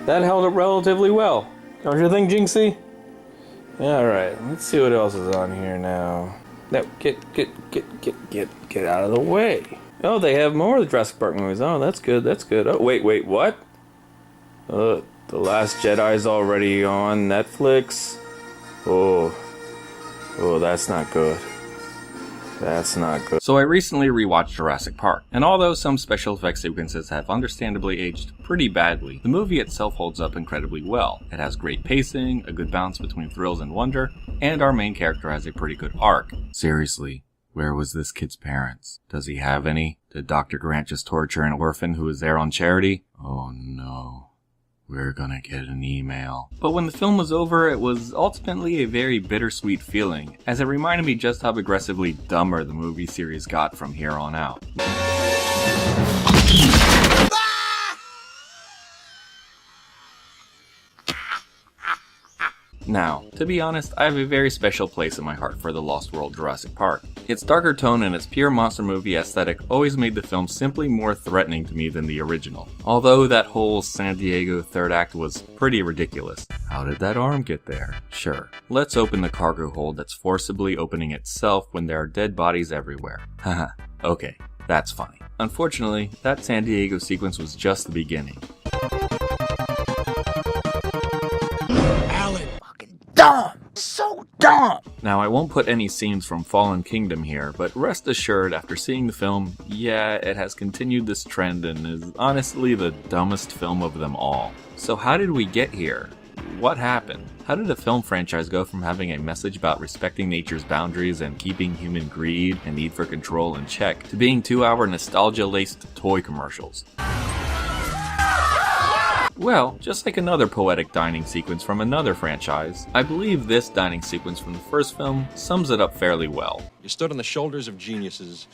That held up relatively well. Don't you think, Jinxie? Alright, let's see what else is on here now. No, get out of the way. Oh, they have more of the Jurassic Park movies. Oh, that's good. Oh, wait, what? The Last Jedi's already on Netflix. Oh, that's not good. That's not good. So I recently rewatched Jurassic Park, and although some special effects sequences have understandably aged pretty badly, the movie itself holds up incredibly well. It has great pacing, a good balance between thrills and wonder, and our main character has a pretty good arc. Seriously, where was this kid's parents? Does he have any? Did Dr. Grant just torture an orphan who was there on charity? Oh no. We're gonna get an email. But when the film was over, it was ultimately a very bittersweet feeling, as it reminded me just how aggressively dumber the movie series got from here on out. Now, to be honest, I have a very special place in my heart for the Lost World Jurassic Park. Its darker tone and its pure monster movie aesthetic always made the film simply more threatening to me than the original. Although that whole San Diego third act was pretty ridiculous. How did that arm get there? Sure. Let's open the cargo hold that's forcibly opening itself when there are dead bodies everywhere. Haha, okay, that's funny. Unfortunately, that San Diego sequence was just the beginning. Dumb! So dumb! Now, I won't put any scenes from Fallen Kingdom here, but rest assured, after seeing the film, yeah, it has continued this trend and is honestly the dumbest film of them all. So how did we get here? What happened? How did a film franchise go from having a message about respecting nature's boundaries and keeping human greed and need for control in check to being 2-hour nostalgia-laced toy commercials? Well, just like another poetic dining sequence from another franchise, I believe this dining sequence from the first film sums it up fairly well. You stood on the shoulders of geniuses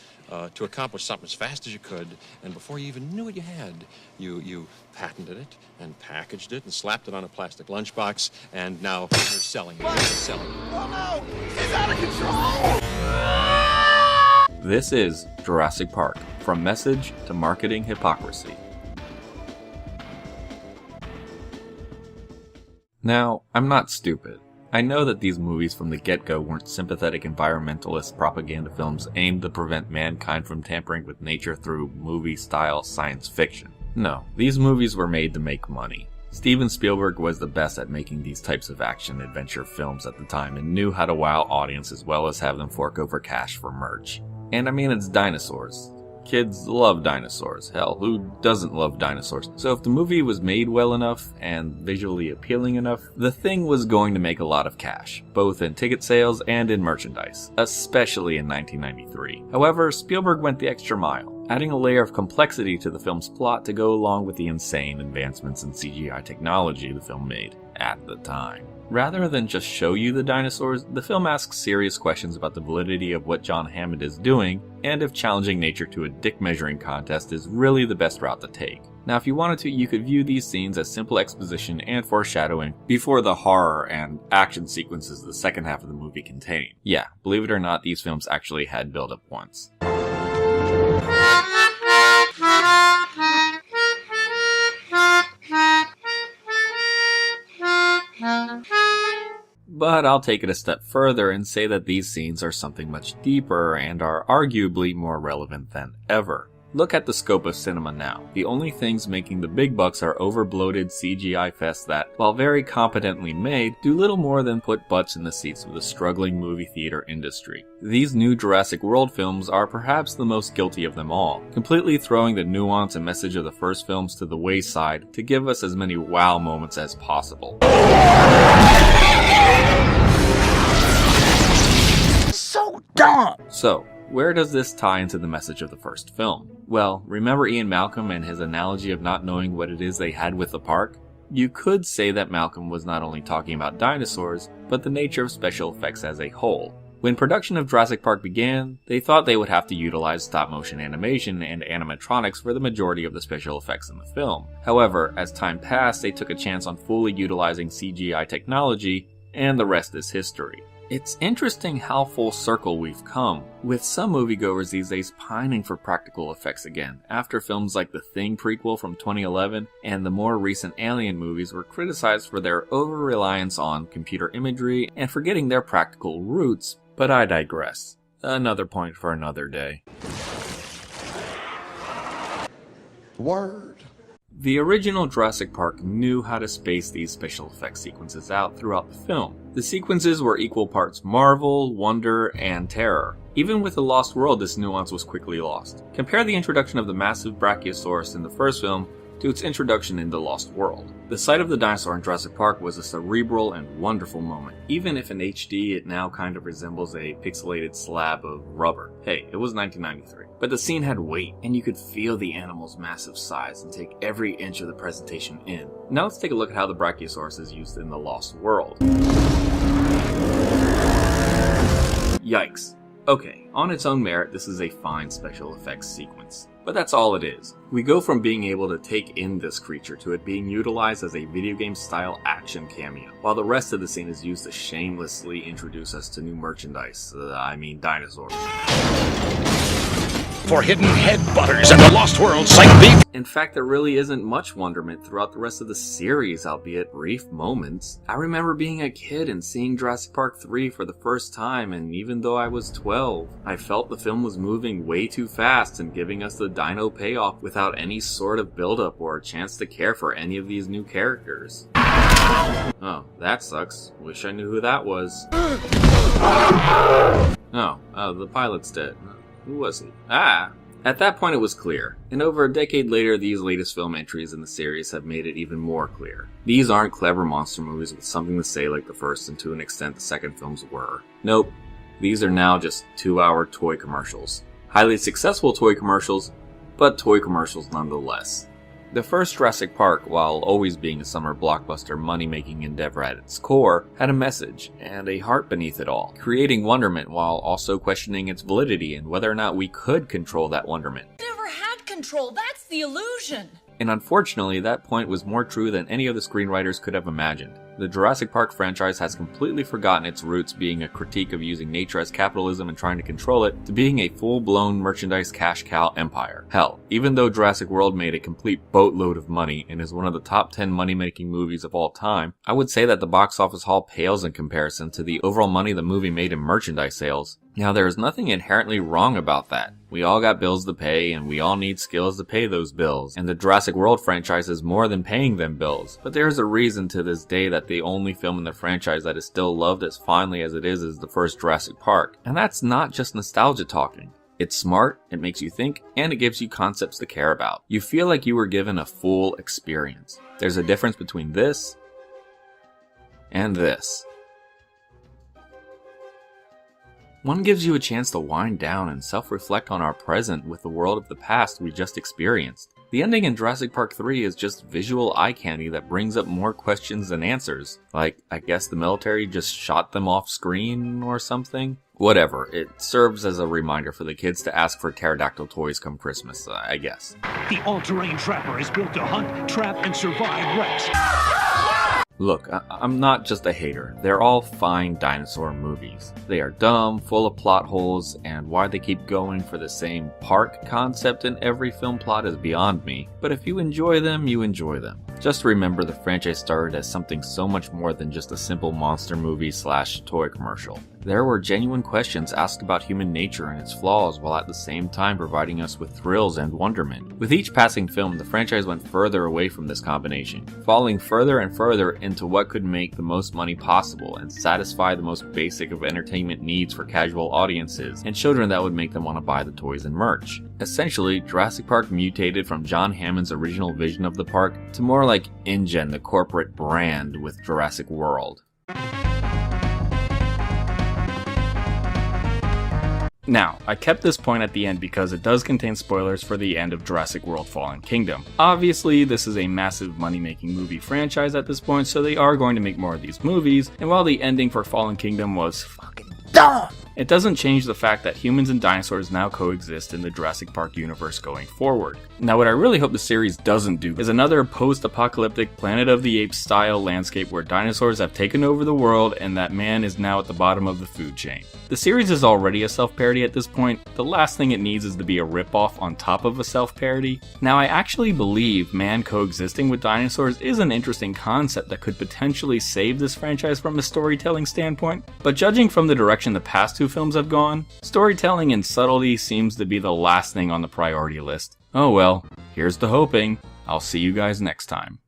to accomplish something as fast as you could, and before you even knew what you had, you patented it and packaged it and slapped it on a plastic lunchbox, and now you're selling it. Oh no! He's out of control! This is Jurassic Park, from message to marketing hypocrisy. Now, I'm not stupid. I know that these movies from the get-go weren't sympathetic environmentalist propaganda films aimed to prevent mankind from tampering with nature through movie-style science fiction. No, these movies were made to make money. Steven Spielberg was the best at making these types of action-adventure films at the time and knew how to wow audiences as well as have them fork over cash for merch. And I mean, it's dinosaurs. Kids love dinosaurs. Hell, who doesn't love dinosaurs? So if the movie was made well enough and visually appealing enough, the thing was going to make a lot of cash, both in ticket sales and in merchandise, especially in 1993. However, Spielberg went the extra mile, adding a layer of complexity to the film's plot to go along with the insane advancements in CGI technology the film made at the time. Rather than just show you the dinosaurs, the film asks serious questions about the validity of what John Hammond is doing, and if challenging nature to a dick measuring contest is really the best route to take. Now, if you wanted to, you could view these scenes as simple exposition and foreshadowing before the horror and action sequences the second half of the movie contain. Yeah, believe it or not, these films actually had build-up once. But I'll take it a step further and say that these scenes are something much deeper and are arguably more relevant than ever. Look at the scope of cinema now. The only things making the big bucks are over-bloated CGI fests that, while very competently made, do little more than put butts in the seats of the struggling movie theater industry. These new Jurassic World films are perhaps the most guilty of them all, completely throwing the nuance and message of the first films to the wayside to give us as many wow moments as possible. So dumb! So, where does this tie into the message of the first film? Well, remember Ian Malcolm and his analogy of not knowing what it is they had with the park? You could say that Malcolm was not only talking about dinosaurs, but the nature of special effects as a whole. When production of Jurassic Park began, they thought they would have to utilize stop-motion animation and animatronics for the majority of the special effects in the film. However, as time passed, they took a chance on fully utilizing CGI technology, and the rest is history. It's interesting how full circle we've come, with some moviegoers these days pining for practical effects again, after films like The Thing prequel from 2011 and the more recent Alien movies were criticized for their over-reliance on computer imagery and forgetting their practical roots, but I digress. Another point for another day. Word. The original Jurassic Park knew how to space these special effects sequences out throughout the film. The sequences were equal parts marvel, wonder, and terror. Even with The Lost World, this nuance was quickly lost. Compare the introduction of the massive Brachiosaurus in the first film to its introduction in The Lost World. The sight of the dinosaur in Jurassic Park was a cerebral and wonderful moment. Even if in HD it now kind of resembles a pixelated slab of rubber. Hey, it was 1993. But the scene had weight, and you could feel the animal's massive size and take every inch of the presentation in. Now let's take a look at how the Brachiosaurus is used in The Lost World. Yikes. Okay, on its own merit, this is a fine special effects sequence. But that's all it is. We go from being able to take in this creature to it being utilized as a video game style action cameo, while the rest of the scene is used to shamelessly introduce us to new merchandise, dinosaurs. For hidden headbutters and the Lost World sight beef. In fact, there really isn't much wonderment throughout the rest of the series, albeit brief moments. I remember being a kid and seeing Jurassic Park 3 for the first time, and even though I was 12, I felt the film was moving way too fast and giving us the dino payoff without any sort of build-up or a chance to care for any of these new characters. Oh, that sucks. Wish I knew who that was. Oh, the pilot's dead. Who was he? At that point it was clear, and over a decade later these latest film entries in the series have made it even more clear. These aren't clever monster movies with something to say like the first and to an extent the second films were. Nope, these are now just 2-hour toy commercials. Highly successful toy commercials, but toy commercials nonetheless. The first Jurassic Park, while always being a summer blockbuster money-making endeavor at its core, had a message and a heart beneath it all, creating wonderment while also questioning its validity and whether or not we could control that wonderment. Never had control, that's the illusion! And unfortunately, that point was more true than any of the screenwriters could have imagined. The Jurassic Park franchise has completely forgotten its roots being a critique of using nature as capitalism and trying to control it, to being a full-blown merchandise cash cow empire. Hell, even though Jurassic World made a complete boatload of money and is one of the top 10 money-making movies of all time, I would say that the box office haul pales in comparison to the overall money the movie made in merchandise sales. Now, there is nothing inherently wrong about that. We all got bills to pay, and we all need skills to pay those bills, and the Jurassic World franchise is more than paying them bills. But there is a reason to this day that the only film in the franchise that is still loved as fondly as it is the first Jurassic Park. And that's not just nostalgia talking. It's smart, it makes you think, and it gives you concepts to care about. You feel like you were given a full experience. There's a difference between this and this. One gives you a chance to wind down and self-reflect on our present with the world of the past we just experienced. The ending in Jurassic Park 3 is just visual eye candy that brings up more questions than answers. Like, I guess the military just shot them off screen or something? Whatever, it serves as a reminder for the kids to ask for pterodactyl toys come Christmas, I guess. The all-terrain trapper is built to hunt, trap, and survive Rex. Look, I'm not just a hater. They're all fine dinosaur movies. They are dumb, full of plot holes, and why they keep going for the same park concept in every film plot is beyond me. But if you enjoy them, you enjoy them. Just remember the franchise started as something so much more than just a simple monster movie / toy commercial. There were genuine questions asked about human nature and its flaws while at the same time providing us with thrills and wonderment. With each passing film, the franchise went further away from this combination, falling further and further into what could make the most money possible and satisfy the most basic of entertainment needs for casual audiences and children that would make them want to buy the toys and merch. Essentially, Jurassic Park mutated from John Hammond's original vision of the park to more like InGen, the corporate brand, with Jurassic World. Now, I kept this point at the end because it does contain spoilers for the end of Jurassic World Fallen Kingdom. Obviously, this is a massive money-making movie franchise at this point, so they are going to make more of these movies, and while the ending for Fallen Kingdom was fucking Dumb! it doesn't change the fact that humans and dinosaurs now coexist in the Jurassic Park universe going forward. Now what I really hope the series doesn't do is another post-apocalyptic Planet of the Apes style landscape where dinosaurs have taken over the world and that man is now at the bottom of the food chain. The series is already a self-parody at this point. The last thing it needs is to be a ripoff on top of a self-parody. Now I actually believe man coexisting with dinosaurs is an interesting concept that could potentially save this franchise from a storytelling standpoint, but judging from the direction the past two films have gone, storytelling and subtlety seems to be the last thing on the priority list. Oh well, here's to hoping. I'll see you guys next time.